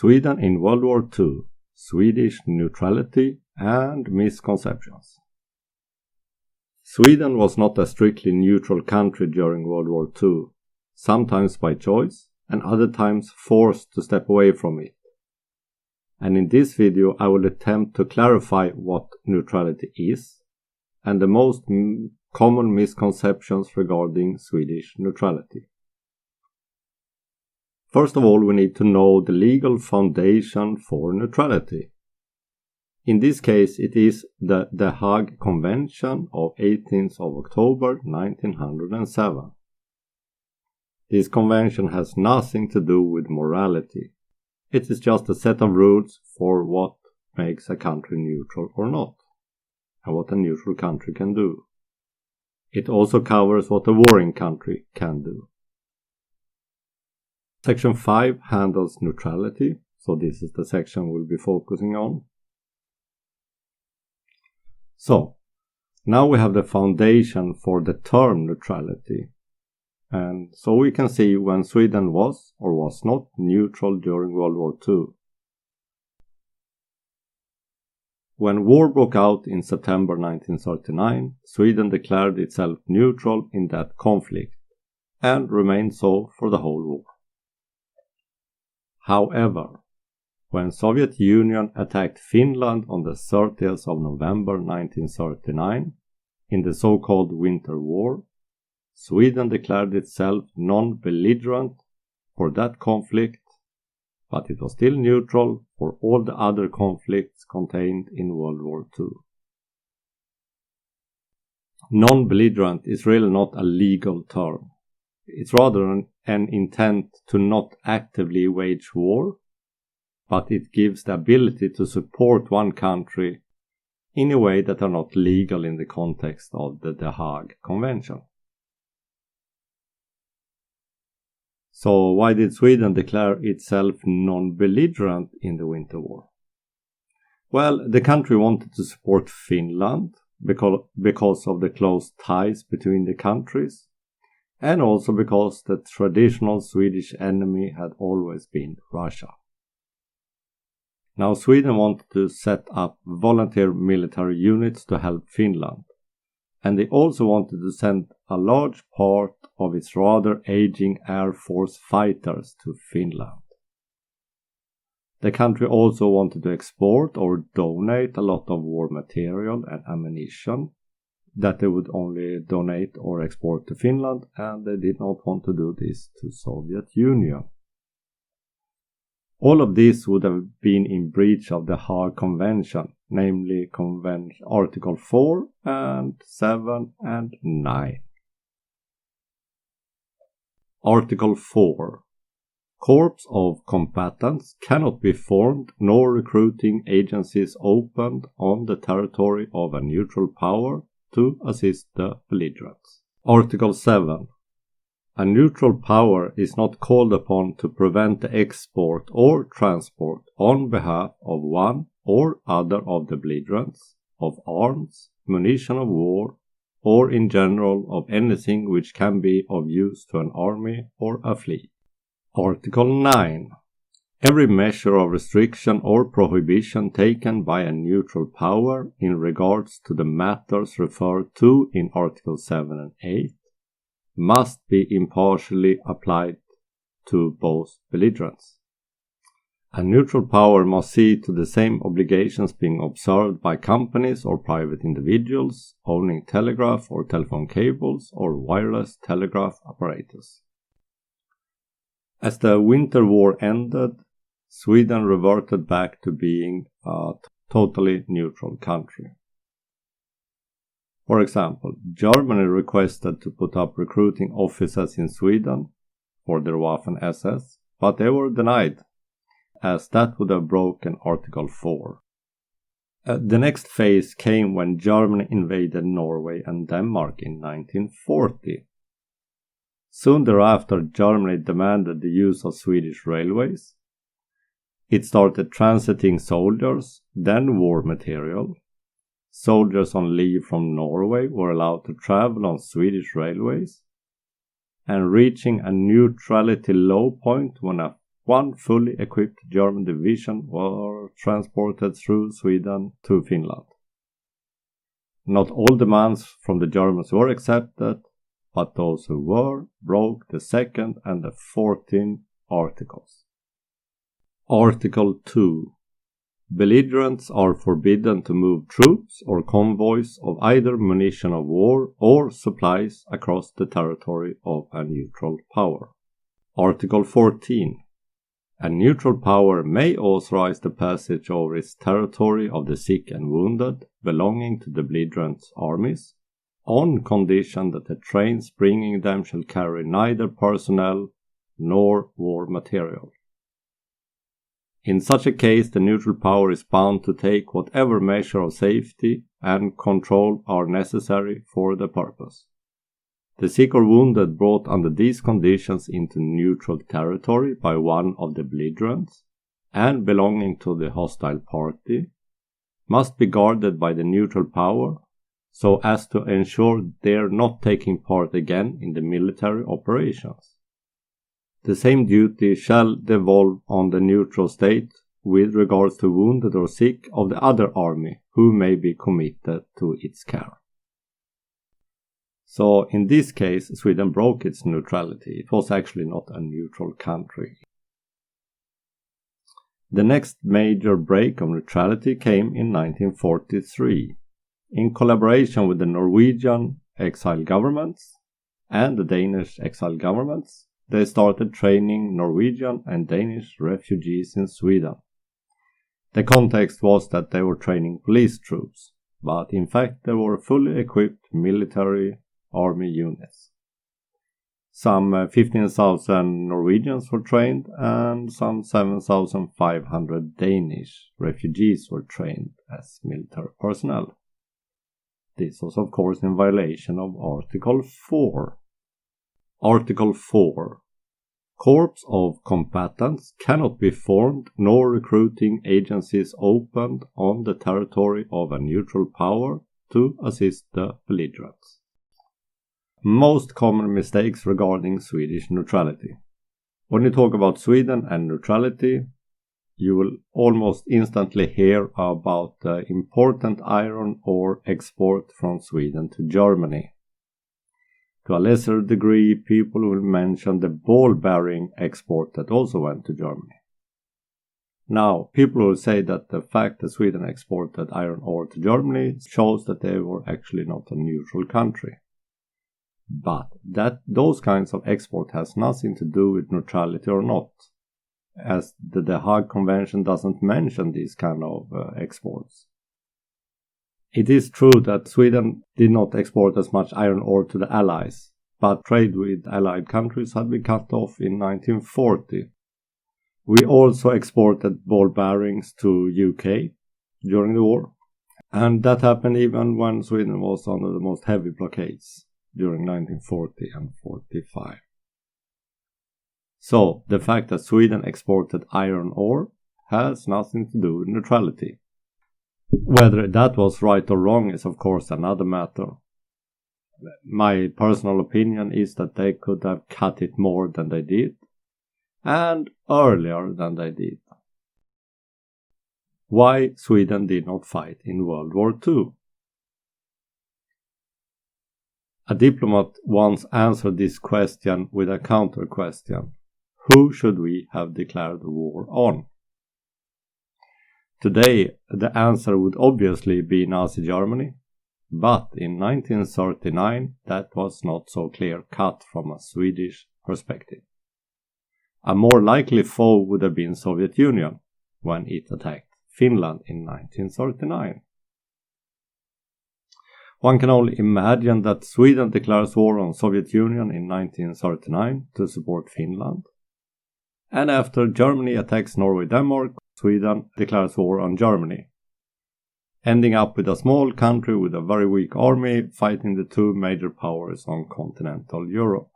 Sweden in World War II, Swedish Neutrality and Misconceptions. Sweden was not a strictly neutral country during World War II, sometimes by choice and other times forced to step away from it. And in this video I will attempt to clarify what neutrality is and the most common misconceptions regarding Swedish neutrality. First of all, we need to know the legal foundation for neutrality. In this case, it is the Hague Convention of 18th of October 1907. This convention has nothing to do with morality. It is just a set of rules for what makes a country neutral or not, and what a neutral country can do. It also covers what a warring country can do. Section 5 handles neutrality, so this is the section we'll be focusing on. So, now we have the foundation for the term neutrality. And so we can see when Sweden was or was not neutral during World War II. When war broke out in September 1939, Sweden declared itself neutral in that conflict, and remained so for the whole war. However, when Soviet Union attacked Finland on the 30th of November 1939, in the so-called Winter War, Sweden declared itself non-belligerent for that conflict, but it was still neutral for all the other conflicts contained in World War II. Non-belligerent is really not a legal term. It's rather an intent to not actively wage war, but it gives the ability to support one country in a way that are not legal in the context of the Hague Convention. So why did Sweden declare itself non-belligerent in the Winter War? Well, the country wanted to support Finland because of the close ties between the countries, and also because the traditional Swedish enemy had always been Russia. Now Sweden wanted to set up volunteer military units to help Finland, and they also wanted to send a large part of its rather aging Air Force fighters to Finland. The country also wanted to export or donate a lot of war material and ammunition that they would only donate or export to Finland, and they did not want to do this to Soviet Union. All of this would have been in breach of the Hague Convention, namely Article 4 and 7 and 9. Article 4. Corps of combatants cannot be formed nor recruiting agencies opened on the territory of a neutral power to assist the belligerents. Article 7. A neutral power is not called upon to prevent the export or transport on behalf of one or other of the belligerents of arms, munition of war, or in general of anything which can be of use to an army or a fleet. Article 9. Every measure of restriction or prohibition taken by a neutral power in regards to the matters referred to in Article 7 and 8 must be impartially applied to both belligerents. A neutral power must see to the same obligations being observed by companies or private individuals owning telegraph or telephone cables or wireless telegraph apparatus. As the Winter War ended, Sweden reverted back to being a totally neutral country. For example, Germany requested to put up recruiting officers in Sweden for their Waffen-SS, but they were denied, as that would have broken Article 4. The next phase came when Germany invaded Norway and Denmark in 1940. Soon thereafter, Germany demanded the use of Swedish railways. It started transiting soldiers, then war material. Soldiers on leave from Norway were allowed to travel on Swedish railways, and reaching a neutrality low point when a one fully equipped German division was transported through Sweden to Finland. Not all demands from the Germans were accepted, but those who were broke the 2nd and the 14th articles. Article 2. Belligerents are forbidden to move troops or convoys of either munition of war or supplies across the territory of a neutral power. Article 14. A neutral power may authorize the passage over its territory of the sick and wounded belonging to the belligerent armies, on condition that the trains bringing them shall carry neither personnel nor war material. In such a case, the neutral power is bound to take whatever measure of safety and control are necessary for the purpose. The sick or wounded brought under these conditions into neutral territory by one of the belligerents and belonging to the hostile party must be guarded by the neutral power so as to ensure they are not taking part again in the military operations. The same duty shall devolve on the neutral state with regards to wounded or sick of the other army who may be committed to its care. So in this case, Sweden broke its neutrality. It was actually not a neutral country. The next major break of neutrality came in 1943. In collaboration with the Norwegian exile governments and the Danish exile governments, they started training Norwegian and Danish refugees in Sweden. The context was that they were training police troops, but in fact they were fully equipped military army units. Some 15,000 Norwegians were trained and some 7,500 Danish refugees were trained as military personnel. This was of course in violation of Article 4. Article 4. Corps of combatants cannot be formed nor recruiting agencies opened on the territory of a neutral power to assist the belligerents. Most common mistakes regarding Swedish neutrality. When you talk about Sweden and neutrality, you will almost instantly hear about the important iron ore export from Sweden to Germany. To a lesser degree, people will mention the ball bearing export that also went to Germany. Now, people will say that the fact that Sweden exported iron ore to Germany shows that they were actually not a neutral country. But those kinds of export has nothing to do with neutrality or not, as the Hague Convention doesn't mention these kind of exports. It is true that Sweden did not export as much iron ore to the Allies, but trade with Allied countries had been cut off in 1940. We also exported ball bearings to UK during the war, and that happened even when Sweden was under the most heavy blockades during 1940 and 45. So, the fact that Sweden exported iron ore has nothing to do with neutrality. Whether that was right or wrong is of course another matter. My personal opinion is that they could have cut it more than they did, and earlier than they did. Why Sweden did not fight in World War II? A diplomat once answered this question with a counter question. Who should we have declared war on? Today, the answer would obviously be Nazi Germany, but in 1939 that was not so clear-cut from a Swedish perspective. A more likely foe would have been Soviet Union when it attacked Finland in 1939. One can only imagine that Sweden declares war on Soviet Union in 1939 to support Finland. And after Germany attacks Norway-Denmark, Sweden declares war on Germany, ending up with a small country with a very weak army fighting the two major powers on continental Europe.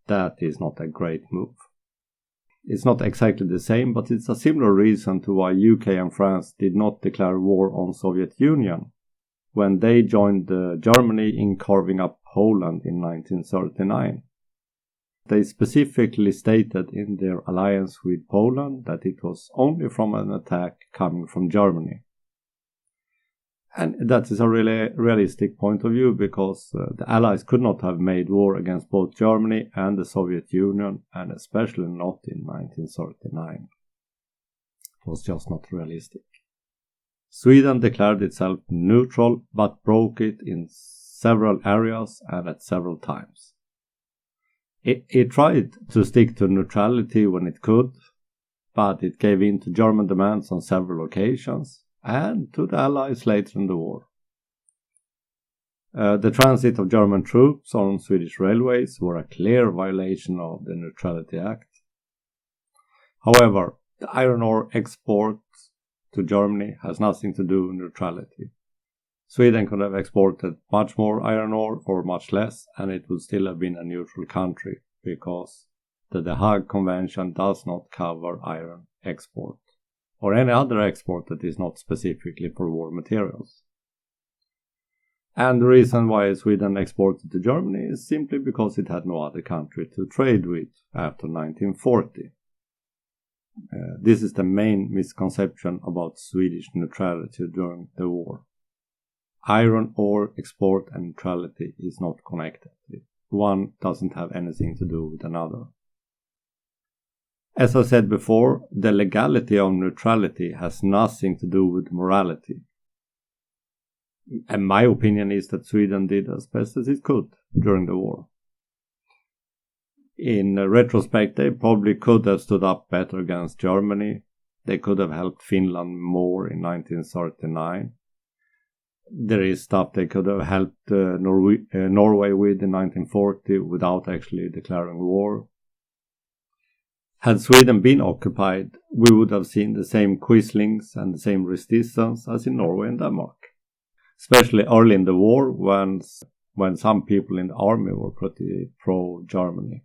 That is not a great move. It's not exactly the same, but it's a similar reason to why UK and France did not declare war on Soviet Union when they joined Germany in carving up Poland in 1939. They specifically stated in their alliance with Poland that it was only from an attack coming from Germany. And that is a really realistic point of view, because the Allies could not have made war against both Germany and the Soviet Union, and especially not in 1939. It was just not realistic. Sweden declared itself neutral, but broke it in several areas and at several times. It tried to stick to neutrality when it could, but it gave in to German demands on several occasions, and to the Allies later in the war. The transit of German troops on Swedish railways were a clear violation of the Neutrality Act. However, the iron ore export to Germany has nothing to do with neutrality. Sweden could have exported much more iron ore or much less, and it would still have been a neutral country, because the Hague Convention does not cover iron export, or any other export that is not specifically for war materials. And the reason why Sweden exported to Germany is simply because it had no other country to trade with after 1940. This is the main misconception about Swedish neutrality during the war. Iron ore export and neutrality is not connected. One doesn't have anything to do with another. As I said before, the legality of neutrality has nothing to do with morality. And my opinion is that Sweden did as best as it could during the war. In retrospect, they probably could have stood up better against Germany. They could have helped Finland more in 1939. There is stuff they could have helped Norway with in 1940 without actually declaring war. Had Sweden been occupied, we would have seen the same quislings and the same resistance as in Norway and Denmark. Especially early in the war, when some people in the army were pretty pro-Germany.